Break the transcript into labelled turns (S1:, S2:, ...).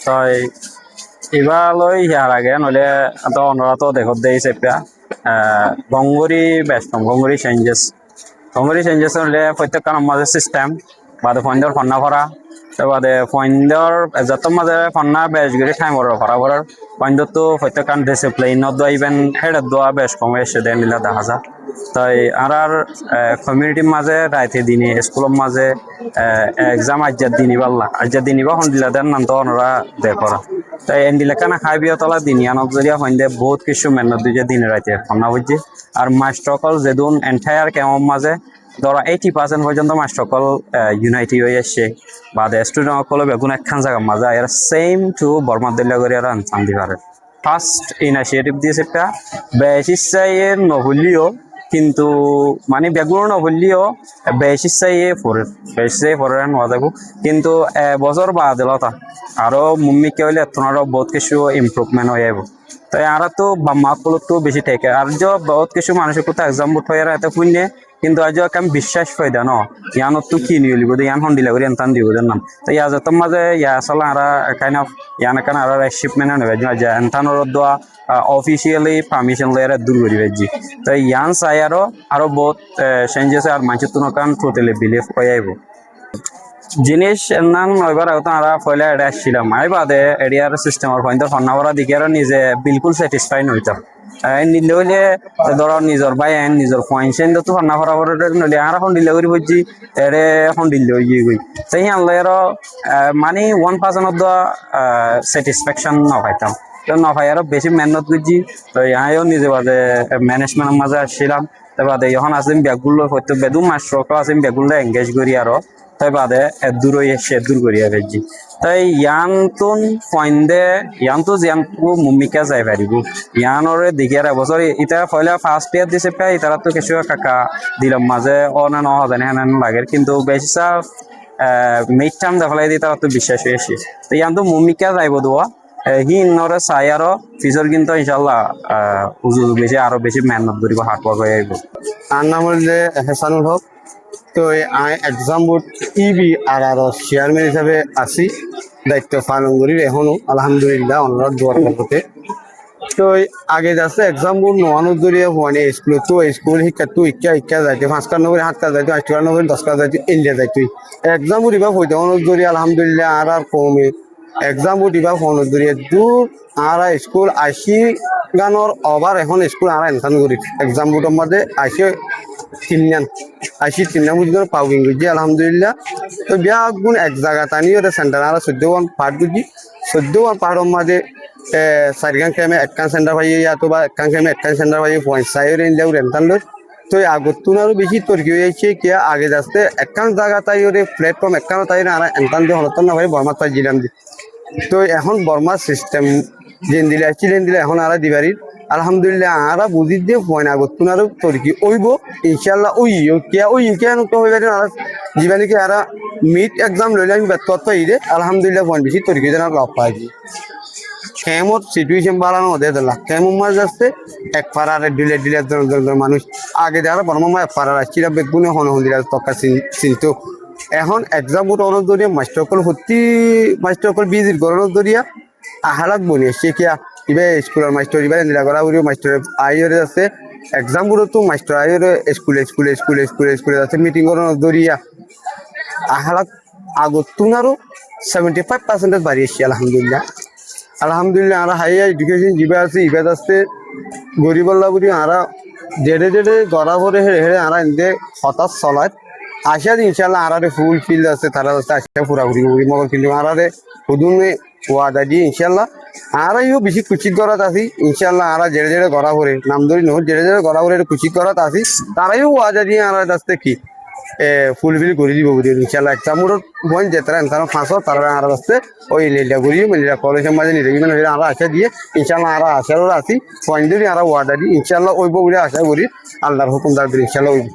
S1: তো এবার লই ইয়ার আগে নইলে তো অনরা তো দেখত দেই চেপা গঙ্গুরি বেস্টম গঙ্গুরি চেঞ্জেস হলে প্রত্যেকটা মাঝে সিস্টেম বাদে ফন্ডর ফন্না ভরা বাদে ফন্ডর যত মাঝে ফন্না বেশ গিয়ে টাইম ভরা ভরার ফন্ডর তো প্রত্যেকটা ডিসিপ্লিনত দোয়া ইভেন হেডত দোয়া বেশ কমে এসে দেন নিলা দেখা যায় তাই আর কমিউনিটির মাঝে রাইতে দিনে স্কুলের মাঝে এক্সাম আজ্জার দিনই পাল্লা আজ্জার দিনই বা হন্দিলা দেন নাম তো ওনারা দেখরা তাই এন্ডিলেখানা খাই বিয়া তলা দিনিয়ানত জরিয়া হইন্দে বহুত কিছু মেহনত দুইটা দিন রাইতে ফন্না বুঝছি আর মাস্টরকল যেদিন এন্টায়ার কেমন মাঝে ধরো 80% পর্যন্ত মাস্টরকল ইউনাইটেড হয়ে আসছে বা স্টুডেন্ট সকলে বেগুন একখান জায়গা মাঝে এরা সেম টু বর্মা দলীয় করে আর আনসান দিবারে ফার্স্ট ইনিশিয়েটিভ দিয়েছে একটা বেশ ইচ্ছাইয়ে নহলিও কিন্তু মানে বেগুন নহলিও বেশ ইচ্ছাইয়ে পড়ে নোয়া যাবো কিন্তু বছর বাদ এলতা আরো মুম্মিকে হইলে তোমারও বহুত কিছু ইম্প্রুভমেন্ট হয়ে যাব তাই আর তো বাম্মা তো বেশি থাকে আর যে বহুত কিছু মানুষের কোথাও এক্সাম বুট হয়ে এত শুনে কিন্তু আজ আমি বিশ্বাস পাই দা ন ইয়ানত তো কি নিয়ে লিব ইয়ান হন্ডিলা করে এনতান দিব নাম তো ইয়া যত মাঝে ইয়া আসলে আর কাইন্ড অফ ইয়ান কান আর শিপমেন্ট নেবে যে এনতানোর দোয়া অফিসিয়ালি পারমিশন লয়ে দূর করি বেজি তো ইয়ান চাই আরো বহুত চেঞ্জেস আর মানুষের তো কারণ টোটালি বিলিভ হয়ে আইব জিনিস নাম এবার আমরা পয়লা এটা আসছিলাম আই বাদে এরিয়ার সিস্টেমের পয়েন্টের ফন্নাবরা দিকে আর নিজে বিলকুল স্যাটিসফাই নইতাম নিলে হইলে ধরো নিজের বাই আইন নিজের পয়েন্ট তো ফন্না ফরাবর নইলে আর এখন ডিলে করি বুঝছি এরে এখন ডিলে হয়ে গই তাই আনলে আরো মানে 1% স্যাটিসফ্যাকশন না পাইতাম না পাই আরো বেশি মেহনত করছি তো আমিও নিজে বাদে ম্যানেজমেন্টের মাঝে আসছিলাম তাই বাদে এখন আসিম ব্যাগগুলো হয়তো বেদুম মাস্টরকে আসিম ব্যাগগুলো এঙ্গেজ করি আরো তাই বাদে দূর এসে দূর করিয়া ফেলছি তাই ইয়ানতুন ফয়েন্দে ইয়ানতো জিয়ানকু মুমিকা যাই পারিব ইয়ানরে দিকে এবছর ইটা পয়লা ফার্স্ট ইয়ার দিছে প্রায় ইতারা তো কিছু কাকা দিলাম মাঝে অনা ন হাজার হেন লাগে কিন্তু বেশি মিড টার্ম দেখালাই দিয়ে তারা তো বিশ্বাস হয়েছে তো ইয়ানতো মুমিকা যাইব দোয়া হি নরে চাই আরো ফিউচার কিন্তু ইনশাল্লাহ বেশি আরো বেশি মেহনত করিব হার্ড ওয়ার্ক হয়ে আইব
S2: আর নাম হলে হেসানুল হক তো আমি এক্সাম বোর্ড ইবি আর চেয়ারম্যান হিসাবে আছি দায়িত্ব পালন করি এখনো আলহামদুলিল্লাহ অনুরোধ দোয়ার করতে তো আগে যাচ্ছে এক্সাম বোর্ড নোয়ানোর জরিয়ে মানে স্কুল তো স্কুল শিক্ষা তো শিক্ষা যাইতে 5 কাজ নগরী 7 কাজ যাইতে 8 কাজ নগরী 10 কাজ যাইতে ইন্ডিয়া যাইতে এক্সাম বোর্ড ইবা হইতে অনুরোধ জরিয়ে আলহামদুলিল্লাহ আর কমে এক্সাম বোর্ড ইবা অনুরোধ জরিয়ে দূর আর স্কুল 80 গানোর ওভার এখন স্কুল আর এনসান করি এক্সাম বোর্ডের মধ্যে 83 বুঝতে পাউকিং করছি আলহামদুলিল্লাহ তো বিয়া গুণ এক জায়গা টানিও সেন্টার আর 14 পার্ট করছি 14 পার্টের মাঝে 4 খেমে একখান সেন্টার পাই তো বা একখান খেমে একখান সেন্টার পাই পয়েন্ট সাইড ইন্ডিয়া রেন্টাল তো আগতুন আরো বেশি তর্কি হয়েছে কি আগে যাচ্ছে একখান জায়গা তাই ওরে প্ল্যাটফর্ম একখান তাই না আর এনতান দিয়ে হলতন না ভাই বর্মার তাই জিলাম দি তো এখন বর্মার সিস্টেম যেন দিলে আসছিলেন দিলে এখন আর দিবারি আলহামদুলিল্লাহ আরা বুঝি দিয়ে পয়না আগতুন আরো তর্কি ওইব ইনশাল্লাহ ওই কেন তো হইবে আর জীবানিকে আর মিড এক্সাম লইলে আমি ব্যর্থ ইরে আলহামদুলিল্লাহ পয়েন্ট বেশি তর্কি যেন লাভ পাই কেমন সিচুয়েশন বাড়ানো ওদের দিলা কেমন মাছ আসছে এক পাড়ার ডিলে মানুষ আগে যারা বর্মা এক পাড়ার আসছিল বেগুনে হন হন্দিরা তকা চিনতো এখন এক্সাম বোর্ড অনুরোধ দরিয়া মাস্টারকল সত্যি মাস্টারকল বিজির গরণত দরিয়া আহারাত বনি আসছে কিয়া ইবে স্কুলের মাস্টার ইবার নিরা করা উড়িও মাস্টার আইরে আছে এক্সাম বোর্ডতো মাস্টার আইরে স্কুলে আছে মিটিং গরণত দরিয়া আহারাত আগতুন আরো 75% বাড়ি আসছে আলহামদুলিল্লাহ আর হাই এডুকেশন জিবা আছে ইবাদ আছে গরিবল্লা বুড়ি আরা জেডে গড়া ভরে হেড়ে আরা এনে হতাশ চলায় আসা ইনশাল্লাহ আরারে ফুল ফিল্ড আছে তারা আছে আসা পুরাপুরি মগর কিন্তু আরারে হুদুনে ওয়াদা দিয়ে ইনশাল্লাহ আরা ইও বেশি কুচিত করাত আছি ইনশাল্লাহ আরা জেডে গড়া ভরে নাম ধরি নহল জেডে গড়া ভরে কুচিত করাত আছি তারাইও ওয়াদা দিয়ে আরা আসতে কি ফুলফিল করে দিব বুঝি ইনশাল্লাহ এক্সাম বোর্ডত বন যেতারা এনতানো ফাঁসো তারা আর আসতে ওই লেলিয়া করি মেলিয়া কলেজের মাঝে নির্বাচন হয়ে আরা আশা দিয়ে ইনশাল্লাহ আরা আশারও আছি পয়েন্ট ধরি আরা ওয়াদা দিই ইনশাল্লাহ ওইব বলে আশা করি আল্লাহর হুকুম দাবি ইনশাল্লাহ ওইব